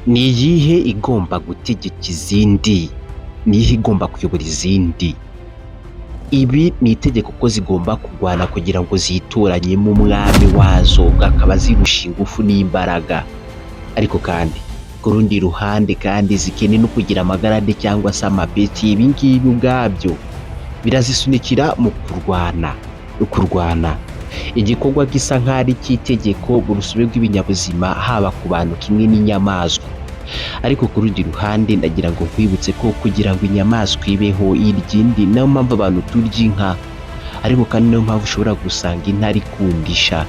ni iyihe igomba gutegeka izindi? Ni iyihe igomba kuyobora izindi? Ibi ni itegeko ko zigomba kurwana kugira ngo zitoranyemo umwami wazo, akaba zirusha ingufu n'imbaraga. Ariko kandi ku rundi ruhande kandi zikeneye no kugira amagarade cyangwa se amapeti. Ibi ngibi ubwabyo birazisunikira mu kurwana. Igikorwa gisa nk'aho ari icy'itegeko mu rusobe rw'ibinyabuzima, haba ku bantu kimwe n'inyamaswa. Ariko ku rundi ruhande ndagira ngo nkwibutse ko kugira ngo inyamaswa ibeho irya indi, niyo mpamvu abantu turya inka. Ariko kandi niyo mpamvu ushobora gusanga intare ikundisha.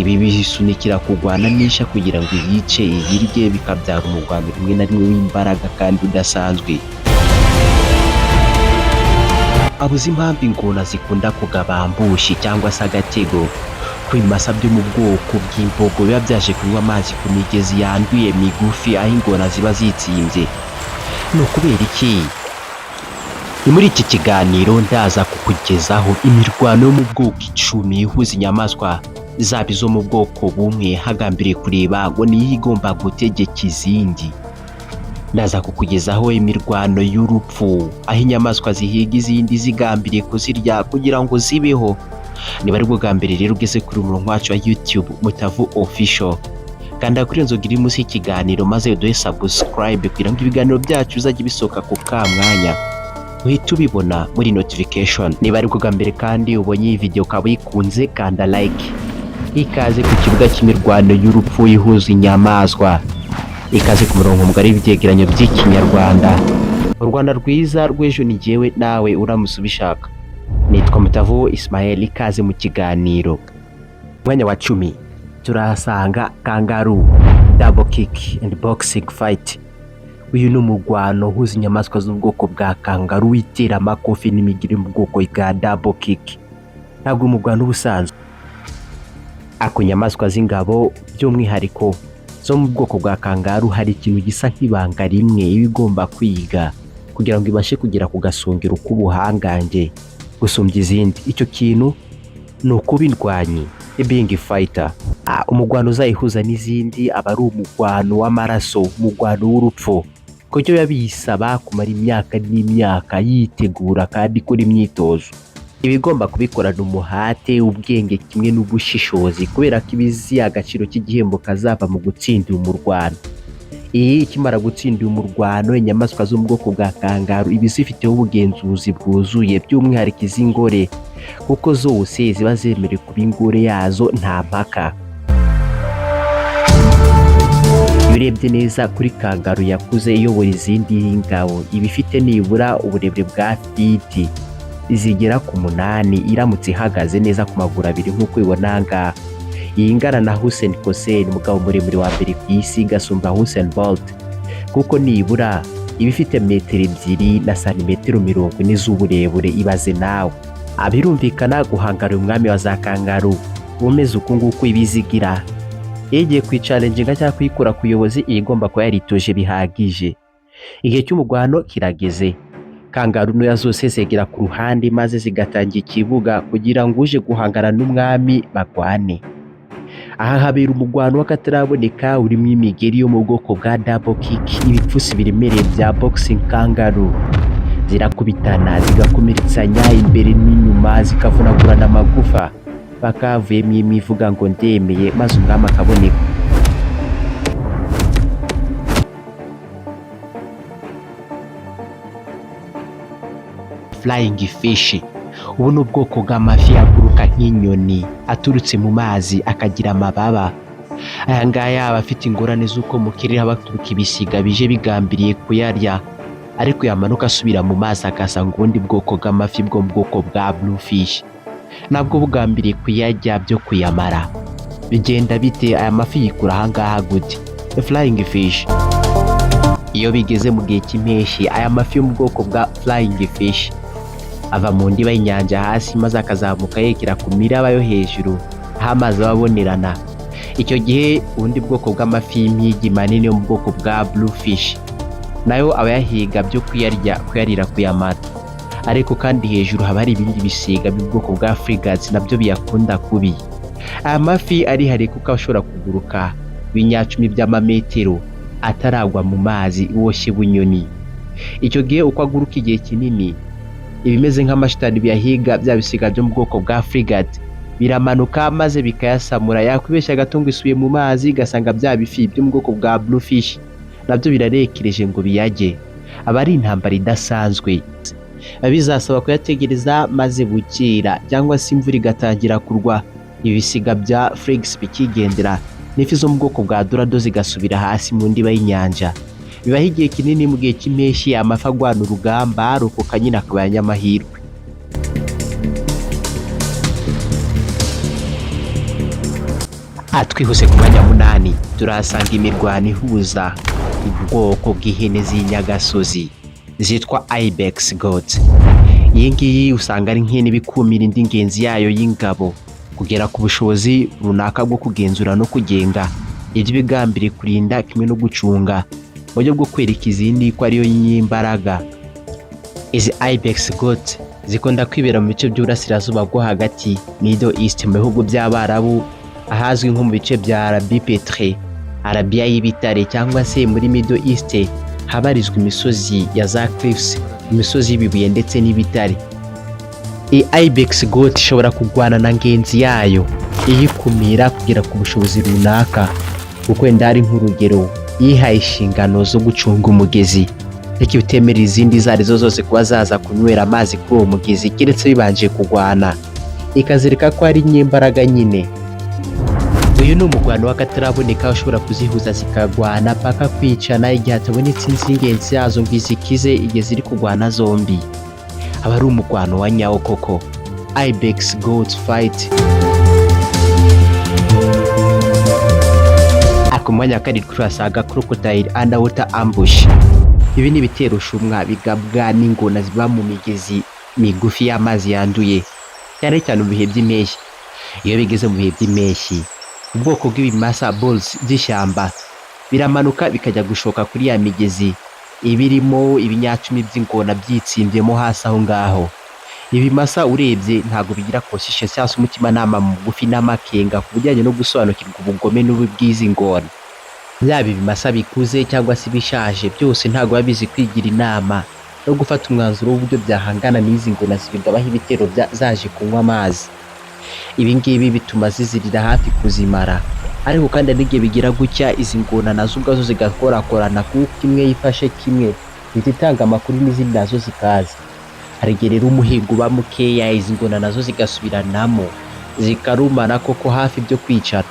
Ibi bisunikira kurwana n'isha kugira ngo iyice iyirye, bikabyara umurwano rimwe na rimwe w'imbaraga kandi udasanzwe. Abuze impamvu ingona zikunda kugaba ambushi cyangwa se agatego ku bimasa byo mu bwoko bw'imbogo biba byaje kunywa amazi ku migezi yanduye migufi, aho ingona ziba zitsimbye. Ni ukubera iki? Ni muri iki kiganiro ndaza kukugezaho imirwano yo mu bwoko 10 ihuza inyamaswa zaba izo mu bwoko bumwe, hagambiriye kureba ngo ni iyihe igomba gutegeka izindi. Ndaza kukugezaho imirwano y'urupfu, aho inyamaswa zihiga izindi zigambiriye kuzirya kugira ngo zibeho. Niba ari bwo bwa mbere rero ugeze kuri umurongo wacu wa YouTube Mutavu Official, kanda kuri iyo nzoga iri munsi y'ikiganiro maze uduhe subscribe kugira ngo ibiganiro byacu bizajye bisohoka ku mwanya uhita ubibona muri notification. Niba ari bwo bwa mbere kandi ubonye iyi video ukaba uyikunze, kanda like. Ikaze ku kibuga cy'imirwano y'urupfu ihuza inyamaswa. Ikaze ku murongo mugari w'ibyegeranyo by'ikinyarwanda. U Rwanda rwiza rw'ejo ni jyewe nawe uramutse ubishaka. Nitwa Mutavu Ismael. Ikaze mu kiganiro. Mwanya wa 10 turahasanga kangaroo, double kick and boxing fight. Uyu ni umurwano uhuza inyamaswa z'ubwoko bwa kangaroo itera amakofi n'imigiri mu bwoko bwa double kick. Ntabwo umurwano ubusanzwe. Ako nyamaswa z'ingabo by'umwihariko zo mu bwoko bwa kangaroo hari ikintu gisa nk'ibanga rimwe iba igomba kwiga kugira ngo ibashe kugera ku gasongero k'ubuhangange gusumbya izindi. Icyo kintu ni ukuba indwanyi, being fighter. Umurwano uzayihuza n'izindi aba ari umurwano w'amaraso, umurwano w'urupfu, kuko biba bisaba kumara imyaka n'imyaka yitegura kandi ikora imyitozo. Iba igomba kubikorana umuhate, ubwenge kimwe n'ubushishozi, kubera ko ibizi agaciro k'igihembo kazava mu gutsindira umurwano. Ikimara gutsindira umurwano, inyamaswa zo mu bwoko bwa kangaroo iba zifiteho ubugenzuzi bwuzuye, by'umwihariko iz'ingore, kuko zose ziba zemerewe kuba ingore yazo nta mpaka. Iyo urebye neza kuri kangaroo yakuze iyobora izindi ngabo, iba ifite nibura uburebure bwa fiti zigera ku 8 iramutse ihagaze neza ku maguru abiri nk'uko ibona ngaha. Iyi ngana na Usain Bolt, umugabo muremure wa mbere ku isi, gasumba Usain Bolt, kuko nibura iba ifite metero 2 na santimetero 40 z'uburebure. Ibaze nawe. Birumvikana guhangara umwami wa za kangaroo umeze uku nguku ibizigira, igiye kwicalenjinga cyangwa kuyikura ku buyobozi, igomba kuba yaritoje bihagije. Igihe cy'umurwano kirageze. Kangaroo ntoya zose zegera ku ruhande maze zigatangira ikibuga kugira ngo uje guhangana n'umwami bagwane. Aha habera umurwano w'akataraboneka urimo imigeri yo mu bwoko bwa double kick, ibipfusi biremereye bya boxing kangaroo. Zirakubitana, zigakomeretsanya imbere n'inyuma, zikavunagurana amagufa, bakavuyemo imivuga ngo ndemeye, maze umwami akaboneka. Flying fish, ubu ni ubwoko bw'amafi aguruka nk'inyoni aturutse mu mazi akagira amababa. Aya ngaya aba afite ingorane z'uko mu kirere haba haturuka ibisiga bije bigambiriye kuyarya, ariko yamanuka asubira mu mazi akasanga ubundi bwoko bw'amafi bwo mu bwoko bwa bluefish, nabwo bugambiriye kuyarya byo kuyamara. Bigenda bite? Aya mafi yikura ahangaha gute? Flying fish. Iyo bigeze mu gihe cy'impeshyi, aya mafi yo mu bwoko bwa flying fish ava mu ndiba y'inyanja hasi maze akazamuka yegera ku miraba yo hejuru aho amazi aba abonerana. Icyo gihe ubundi bwoko bw'amafi y'impigi manini yo mu bwoko bwa bluefish nayo aba yahiga byo kuyarira kuyamara. Ariko kandi hejuru haba hari ibindi bisiga by'ubwoko bwa frigates nabyo biyakunda kubi. Aya mafi arihariye kuko ashobora kuguruka ibinyacumi by'amametero ataragwa mu mazi woshye bunyoni. Icyo gihe uko aguruka igihe kinini, ibimeze nk'amashitani biyahiga bya bisiga byo mu bwoko bwa frigate biramanuka maze bikayasamura, yakwibeshya gato ngo isubiye mu mazi gasanga bya bifi byo mu bwoko bwa bluefish nabyo birarekereje ngo biyage. Aba ari intambara idasanzwe, bizasaba kuyategereza maze bukira cyangwa se imvura igatangira kurwa, ibisiga bya flags bikigendera n'ifi zo mu bwoko bwa dorado zigasubira hasi mu ndiba y'inyanja. Bibaho igihe kinini mu gihe cy'impeshyi, amafi agwana urugamba arokoka nyine akaba yanyamahirwe. Twihuse ku mwanya munani turahasanga imirwano ihuza ubwoko bw'ihene z'inyagasozi zitwa ibex goat. Iyi ngiyi usanga ari nk'ihene bikumira indi ngenzi yayo y'ingabo kugera ku bushobozi runaka bwo kugenzura no kugenga ibyo bigambiriye kurinda kimwe no gucunga mu buryo bwo kwereka izindi ko ariyo y'imbaraga. Izi ibex goat zikunda kwibera mu bice by'uburasirazuba bwo hagati, Middle East, mu bihugu by'Abarabu ahazwi nko mu bice bya Arabie Petre, Arabia y'ibitare, cyangwa se muri Middle East habarizwa imisozi ya za cliffs, imisozi y'ibibuye ndetse n'ibitare. Ibex goat ishobora kurwana na ngenzi yayo iyikumira kugera ku bushobozi runaka, kuko wenda ari nk'urugero yihaye inshingano zo gucunga umugezi, ariko bitemerera izindi izo arizo zose kuba zaza kunywera amazi kuri uwo mugezi keretse bibanje kurwana, ikazereka ko ari nyembaraga nyine. Uyu ni umugwano w'akataraboneka ushobora kuzihuza zikagwana paka kwicana igihe hatabonetse ingenzi yazo ngo izikize igihe ziri kurwana zombi. Aba ari umugwano wa nyawo koko, ibex goat fight. Ku mwanya wa karindwi turasanga crocodile underwater ambush. Ibi ni ibitero shumwa bigabwa n'ingona ziba mu migezi migufi y'amazi yanduye, cyane cyane mu bihe by'impeshyi. Iyo bigeze mu bihe by'impeshyi, ubwoko bw'ibimasa balls by'ishyamba biramanuka bikajya gushoka kuri ya migezi ibirimo ibinyacumi by'ingona byitsimbyemo hasi aho ngaho. Ibimasa urebye ntabwo bigira conscience cyangwa se umutimanama mugufi n'amakenga ku bijyanye no gusobanukirwa ubugome n'ububi bw'izi ngona. Byaba ibimasa bikuze cyangwa se bishaje, byose ntabwo biba bizi kwigira inama no gufata umwanzuro w'uburyo byahangana n'izi ngona zibigabaho ibitero zaje kunywa amazi. Ibi ngibi bituma zizirira hafi kuzimara, ariko kandi n'igihe bigira gutya izi ngona nazo ubwazo zigakorakorana, kuko imwe yifashe kimwe ihita itanga amakuru n'izindi nazo zikaza. Hari igihe rero umuhigo uba mukeya, izi ngona nazo zigasubiranamo zikarumana koko hafi byo kwicara.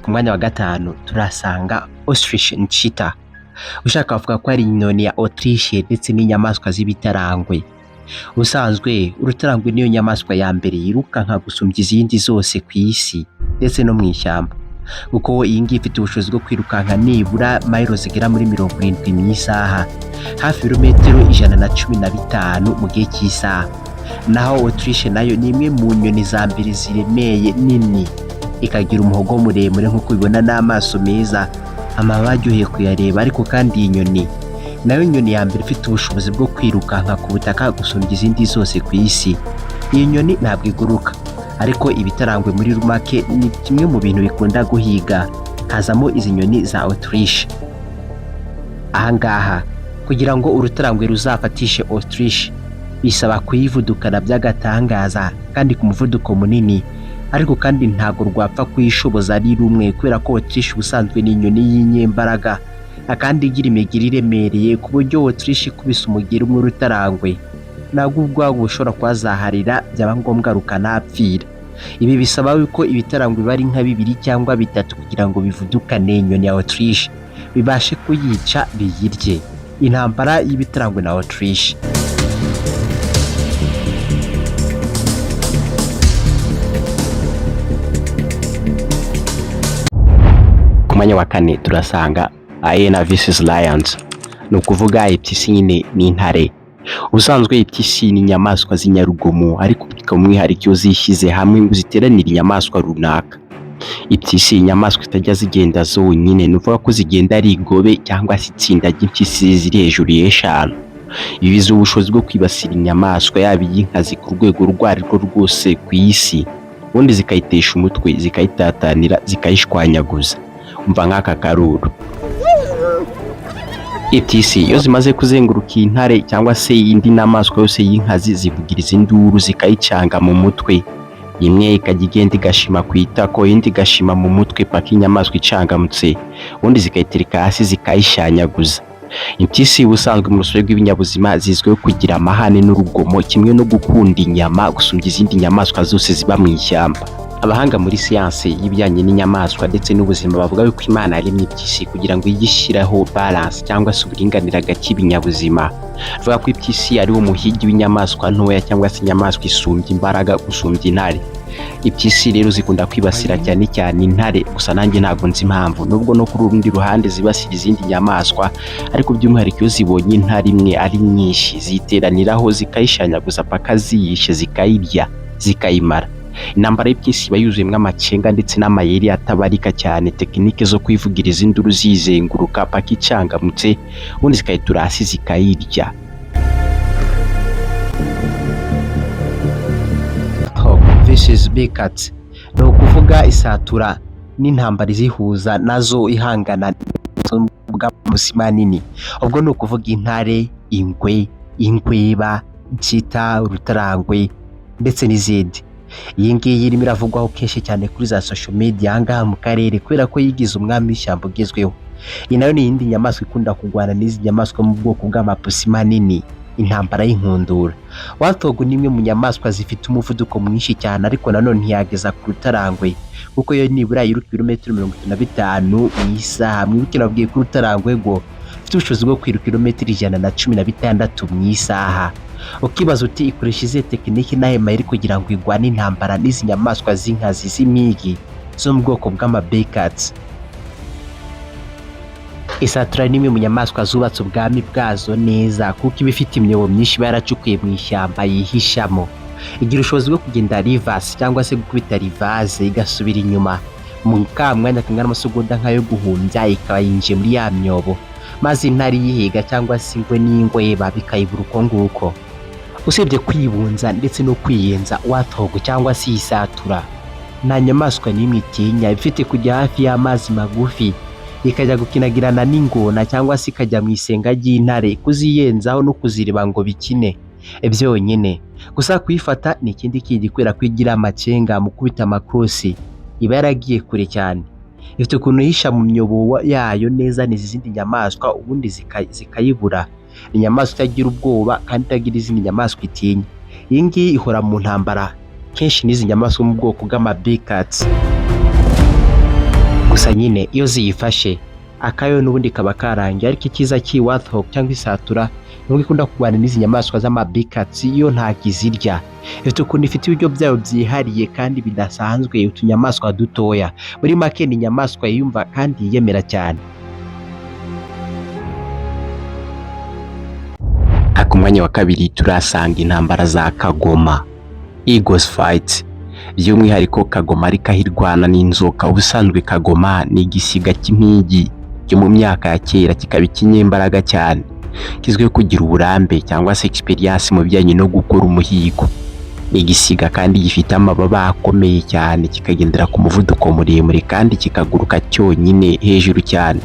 Ku mwanya wa gatanu turasanga ostrich cheetah. Ushaka bavuga ko ari inyoni ya Autriche ndetse n'inyamaswa z'ibitarangwe. Ubusanzwe urutarangwe niyo nyamaswa ya mbere yirukanka gusumbya izindi zose ku isi ndetse no mu ishyamba, kuko iyi ngiyi ifite ubushobozi bwo kwirukanka nibura mayiro zigera muri 70 mu isaha, hafi ibirometero 115 mu gihe cy'isaha. Naho Autriche nayo ni imwe mu nyoni za mbere ziremeye nini, ikagira umuhogo muremure nk'uko ubibona n'amaso meza, amababa aryoheye kuyareba. Ariko kandi iyi nyoni nayo nyoni ya mbere ifite ubushobozi bwo kwirukanka ku butaka gusumbya izindi zose ku isi. Iyi nyoni ntabwo iguruka, ariko ibitarangwe muri rumake ni kimwe mu bintu bikunda guhiga, hazamo izi nyoni za Autriche. Ahangaha kugira ngo urutarangwe ruzafatishe Autriche bisaba kuyivudukana by'agatangaza kandi ku muvuduko munini, ariko kandi ntabwo rwapfa kuyishoboza ari rumwe, kubera ko Autriche ubusanzwe ni inyoni y'inyembaraga kandi igira imigeri iremereye, ku buryo Autriche ikubise umugeri umwe urutarangwe ntabwo ubwabo bushobora kuhazaharira, byaba ngombwa rukanapfira. Ibi bisaba yuko ibitarangwe bari nka 2 cyangwa 3 kugira ngo bivudukane inyoni ya Autriche bibashe kuyica biyirye. Intambara y'ibitarangwe na Autriche. Ku mwanya wa kane turasanga hyena vs lions. Ni ukuvuga impyisi nyine n'intare. Ubusanzwe impyisi ni inyamaswa z'inyarugomo, ariko by'umwihariko iyo zishyize hamwe ngo ziteranire inyamaswa runaka. Impyisi inyamaswa itajya zigenda zonyine, ni ukuvuga ko zigenda ari igobe cyangwa se itsinda ry'impyisi ziri hejuru y'eshanu. Ibi bizi ubushobozi bwo kwibasira inyamaswa yaba iy'inkazi ku rwego urwo ari rwo rwose ku isi, ubundi zikayitesha umutwe, zikayitatanira, zikayishwanyaguza. Umva nk'aka karuru. Impyisi iyo zimaze kuzenguruka intare cyangwa se indi nyamaswa yose y'inkazi, zivugiriza induru zikayicanga mu mutwe. Imwe ikajya igenda igashima ku itako, indi igashima mu mutwe paka inyamaswa icangamutse, ubundi zikayitereka hasi zikayishanyaguza. Impyisi ubusanzwe mu rusobe rw'ibinyabuzima zizwiho kugira amahane n'urugomo, kimwe no gukunda inyama gusumbya izindi nyamaswa zose ziba mu ishyamba. Abahanga muri siyanse y'ibijyanye n'inyamaswa ndetse n'ubuzima bavuga yuko Imana yaremye impyisi kugira ngo ijye ishyiraho balance cyangwa se uburinganire hagati y'ibinyabuzima. Bavuga ko impyisi ari wo muhigi w'inyamaswa ntoya cyangwa se inyamaswa isumbya imbaraga gusumbya intare. Impyisi rero zikunda kwibasira cyane cyane intare, gusa nanjye ntabwo nzi impamvu, nubwo no kuri urundi ruhande zibasira izindi nyamaswa, ariko by'umwihariko iyo zibonye intare imwe ari nyinshi ziteraniraho zikayishanyaguza paka ziyishe, zikayirya, zikayimara. Intambara y'impyisi iba yuzuyemo amacenga ndetse n'amayeri atabarika cyane, tekinike zo kwivugiriza induru zizenguruka paka icangamutse, ubundi zikayitura hasi zikayirya. Vs Big Cat ni ukuvuga isatura n'intambara izihuza nazo ihangana bw'amapusi manini. Ubwo ni ukuvuga intare, ingwe, ingweba, insita, urutarangwe ndetse n'izindi. Iyi ngiyi irimo iravugwaho kenshi cyane kuri za social media ahangaha mu karere kubera ko yigize umwami w'ishyamba ugezweho. Iyi nayo ni iyindi nyamaswa ikunda kurwana n'izi nyamaswa mu bwoko bw'amapusi manini, intambara y'inkundura. Watogo ni imwe mu nyamaswa zifite umuvuduko mwinshi cyane, ariko nanone ntiyageza ku rutarangwe kuko yo nibura yiruka ibirometero 35 mu isaha. Mwibuke nabwiye ko urutarangwe go ufite ubushobozi bwo kwiruka ibirometero 116 mu isaha. Ukibaza uti ikoresha izihe tekiniki n'ahe mayeri kugira ngo igwane intambara n'izi nyamaswa z'inkazi z'imigi zo mu bwoko bw'ama-Big Cats? Isatura ni imwe mu nyamaswa zubatse ubwami bwazo neza kuko iba ifite imyobo myinshi iba yaracukuye mu ishyamba yihishamo. Igira ubushobozi bwo kugenda reverse cyangwa se gukubita rivaze igasubira inyuma mu kamwanya kangana amasegonda nk'ayo guhumbya, ikaba yinjiye muri ya myobo, maze intare yihiga cyangwa se ingwe n'ingweba bikayibura uko nguko. Usibye kwibunza ndetse no kwiyenza, watogo cyangwa se isatura nta nyamaswa n'imwe itinya. Ifite kujya hafi y'amazi magufi ikajya gukinagirana n'ingona cyangwa se ikajya mu isenga ry'intare kuziyenzaho no kuziriba ngo bikine byonyine. Gusa kuyifata ni ikindi kindi kubera ko igira amacenga mu kubita amakrosi, iba yaragiye kure cyane. Ifite ukuntu ihisha mu myobo yayo neza n'izindi nyamaswa, ubundi zikayibura. Inyamaswa itagira ubwoba kandi itagira izindi nyamaswa itinya. Iyi ngiyi ihora mu ntambara kenshi n'izi nyamaswa mu bwoko bw'ama-Big Cats. Gusa nyine iyo ziyifashe akayo n'ubundi kaba karangiye, ariko icyiza cy'iyi warthog cyangwa isatura nubwo ikunda kurwana n'izi nyamaswa z'ama-Big Cats, yo ntabwo izirya. Ifite ukuntu ifite ibiryo byayo byihariye kandi bidasanzwe, utunyamaswa dutoya. Muri make ni inyamaswa yiyumva kandi yiyemera cyane. Ku mwanya wa kabiri turasanga intambara za Kagoma, Eagles Fight. By'umwihariko Kagoma ariko ahirwana n'inzoka. Ubusanzwe Kagoma ni igisiga cy'impigi cyo mu myaka ya kera, kikaba ikinyembaraga cyane, kizwiho kugira uburambe cyangwa se experience mu bijyanye no gukora umuhigo. Ni igisiga kandi gifite amababa akomeye cyane, kikagendera ku muvuduko muremure kandi kikaguruka cyonyine hejuru cyane.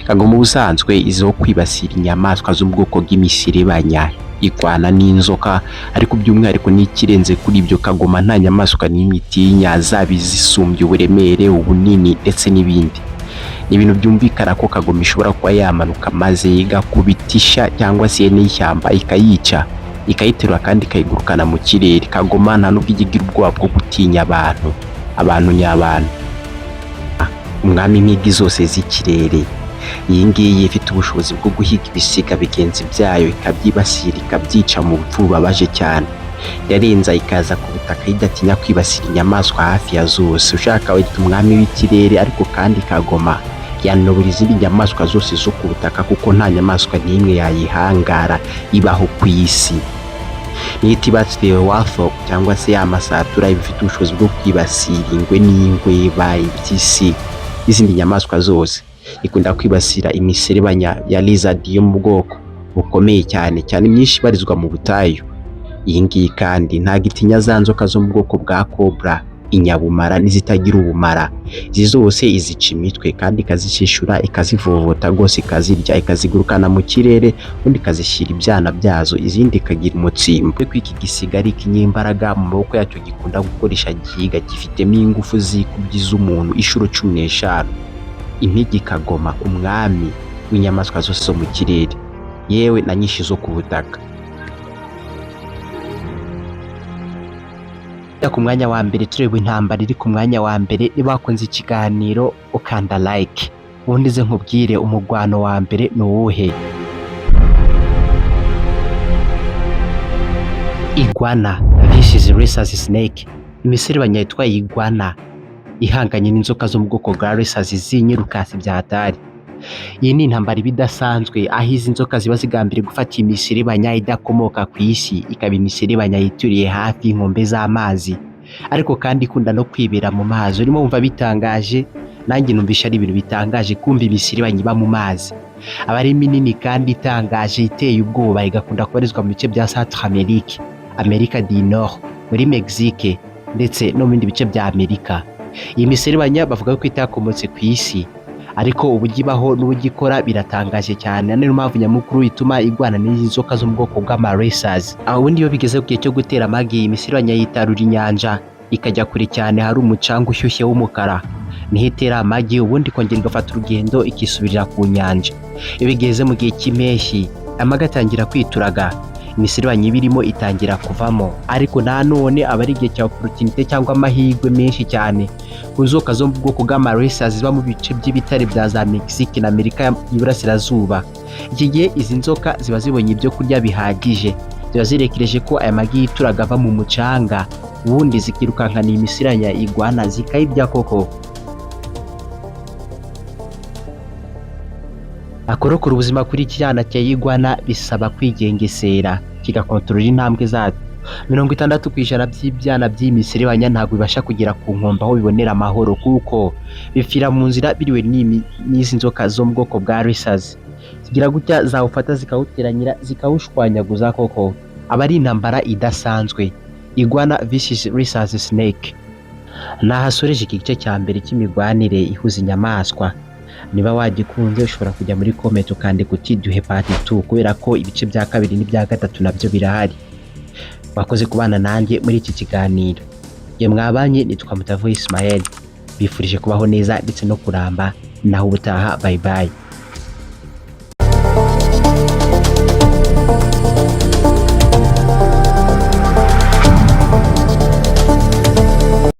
Kagoma ubusanzwe izo kwibasira inyamaswa zo mu bwoko bw'imiserebanya, ikwana n'inzoka, ariko by'umwihariko n'ikirenze kuri ibyo Kagoma nta nyamaswa n'imwe itinya, zaba izisumbye uburemere, ubunini ndetse n'ibindi. Ni ibintu byumvikana ko Kagoma ishobora kuba yamanuka maze igakubitisha cyangwa se n'ishyamba ikayica, ikayiterura kandi ikayigurukana mu kirere. Kagoma nta nubwo igira ubwoba bwo gutinya abantu nyabantu. Umwami impigi zose z'ikirere. Iyi ngiyi ifite ubushobozi bwo guhiga ibisiga bigenzi byayo, ikabyibasira ikabyica mu rupfu rubabaje cyane. Yarenza ikaza ku butaka idatinya kwibasira inyamaswa hafi ya zose. Ushaka wita umwami w'ikirere, ariko kandi Kagoma yanobora izindi nyamaswa zose zo ku butaka kuko nta nyamaswa n'imwe yayihangara ibaho ku isi. Nitibatswe warthog cyangwa se amasatura bifite ubushobozi bwo kwibasira ingwe n'ingweba, impyisi n'izindi nyamaswa zose. Ikunda kwibasira imiserebanya ya lizard yo mu bwoko bukomeye cyane myinshi ibarizwa mu butayu. Iyi ngiyi kandi nta gitinya za nzoka zo mu bwoko bwa cobra inyabumara n'izitagira ubumara. Izi zose izica imitwe kandi ikazishishura, ikazivovota rwose, ikazirya, ikazigurukana mu kirere, ubundi ikazishyira ibyana byazo, izindi ikagira umutsimbo. Kuko iki gisiga ari ikinyembaraga, mu maboko yacyo gikunda gukoresha gihiga, gifitemo ingufu zikubye iz'umuntu inshuro 15. Impigi kagoma, umwami w'inyamaswa zose zo mu kirere, yewe na nyinshi zo ku butaka. Ku mwanya wa mbere tureba intambara iri ku mwanya wa mbere. Niba wakunze ikiganiro ukanda like, ubundi ze nkubwire umugwano wa mbere ni uwuhe? Iguana vs rhesus snake. Imisiribanya yitwaye iguana ihanganye n'inzoka zo mu bwoko bwa rhesus zinyirukasi bya hatari. Iyi ni intambara ibidasanzwe, aho izi nzoka ziba zigambiriye gufata imisiribanya idakomoka ku isi, ikaba imisiribanya yituriye hafi y'inkombe z'amazi, ariko kandi ikunda no kwibera mu mazi. Urimo wumva bitangaje? Nanjye numvisha ari ibintu bitangaje kumva imisiribanya iba mu mazi. Aba ari minini kandi itangaje, iteye ubwoba, igakunda kubarizwa mu bice bya Centre Amerique, Amerika du Nord, muri Mexique ndetse no mu bindi bice bya Amerika. Iyi misiribanya bavuga ko itakomotse ku isi, ariko uburyo ibaho n'uburyo ikora biratangaje cyane. Niyo mpamvu nyamukuru ituma igwana n'izi nzoka zo mu bwoko bw'amarhesus. Aho ubundi iyo bigeze ku gihe cyo gutera amagi, iyi misiribanya yitarura inyanja ikajya kure cyane hari umucanga ushyushye w'umukara, niho itera amagi, ubundi ikongera igafata urugendo ikisubirira ku nyanja. Iyo bigeze mu gihe cy'impeshyi, amagi atangira kwituraga, imisiribanya ibirimo itangira kuvamo, ariko nanone aba ari igihe cya opportunité cyangwa amahirwe menshi cyane ku nzoka zo mu bwoko bw'amarhesus ziba mu bice by'ibitare bya za Mexique na Amerika y'Iburasirazuba. Iki gihe izi nzoka ziba zibonye ibyo kurya bihagije, ziba zirekereje ko aya magi yituraga ava mu mucanga, ubundi zikirukankana iyi misiribanya iguana zikayirya koko. Akorokora ubuzima kuri iki cyana cya iguana bisaba kwigengesera, kigakontorora intambwe zayo. 60% by'ibyana by'imisiribanya ntabwo bibasha kugera ku nkombe aho bibonera amahoro, kuko bipfira mu nzira biriwe n'izi nzoka zo mu bwoko bwa rhesus. Zigira gutya zawufata zikawuteranyira zikawushwanyaguza koko. Aba ari intambara idasanzwe. Iguana vs rhesus snake. Nahasoreje iki gice cya mbere cy'imigwanire ihuza inyamaswa. Niba wagikunze ushobora kujya muri comment ukandika uti duhe part 2, kubera ko ibice bya kabiri n'ibya gatatu nabyo birahari. Wakoze kubana nanjye muri iki kiganiro. Ye mwabanye nitwa Mutavu Ismael, bifurije kubaho neza ndetse no kuramba. Naho ubutaha, bye bye.